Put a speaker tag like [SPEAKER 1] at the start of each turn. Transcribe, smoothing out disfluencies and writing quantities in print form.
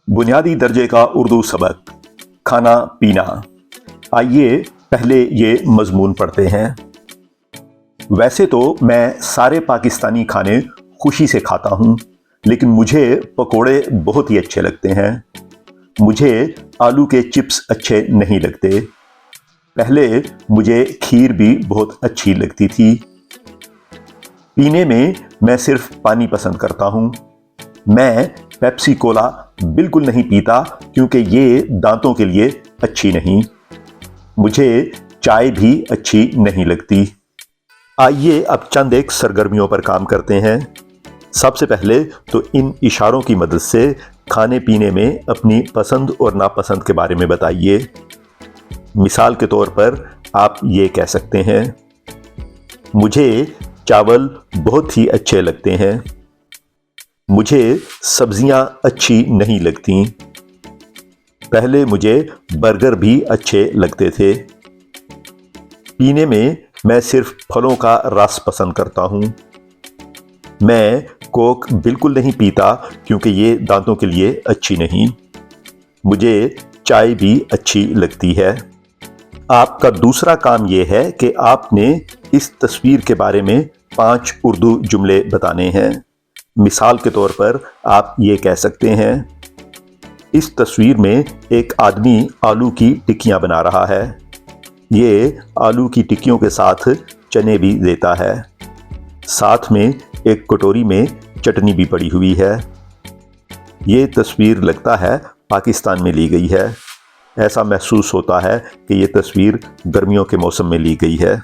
[SPEAKER 1] बुनियादी दर्जे का उर्दू सबक, खाना पीना। आइए पहले ये मजमून पढ़ते हैं। वैसे तो मैं सारे पाकिस्तानी खाने खुशी से खाता हूँ, लेकिन मुझे पकोड़े बहुत ही अच्छे लगते हैं। मुझे आलू के चिप्स अच्छे नहीं लगते। पहले मुझे खीर भी बहुत अच्छी लगती थी। पीने में मैं सिर्फ पानी पसंद करता हूँ। मैं पेप्सी कोला बिल्कुल नहीं पीता क्योंकि ये दांतों के लिए अच्छी नहीं। मुझे चाय भी अच्छी नहीं लगती। आइए अब चंद एक सरगर्मियों पर काम करते हैं। सबसे पहले तो इन इशारों की मदद से खाने पीने में अपनी पसंद और नापसंद के बारे में बताइए। मिसाल के तौर पर आप ये कह सकते हैं, मुझे चावल बहुत ही अच्छे लगते हैं। मुझे सब्जियां अच्छी नहीं लगती। पहले मुझे बर्गर भी अच्छे लगते थे। पीने में मैं सिर्फ फलों का रस पसंद करता हूँ। मैं कोक बिल्कुल नहीं पीता क्योंकि ये दांतों के लिए अच्छी नहीं। मुझे चाय भी अच्छी लगती है। आपका दूसरा काम यह है कि आपने इस तस्वीर के बारे में 5 उर्दू जुमले बताने हैं। मिसाल के तौर पर आप ये कह सकते हैं, इस तस्वीर में एक आदमी आलू की टिक्कियां बना रहा है। ये आलू की टिक्कियों के साथ चने भी देता है। साथ में एक कटोरी में चटनी भी पड़ी हुई है। ये तस्वीर लगता है पाकिस्तान में ली गई है। ऐसा महसूस होता है कि ये तस्वीर गर्मियों के मौसम में ली गई है।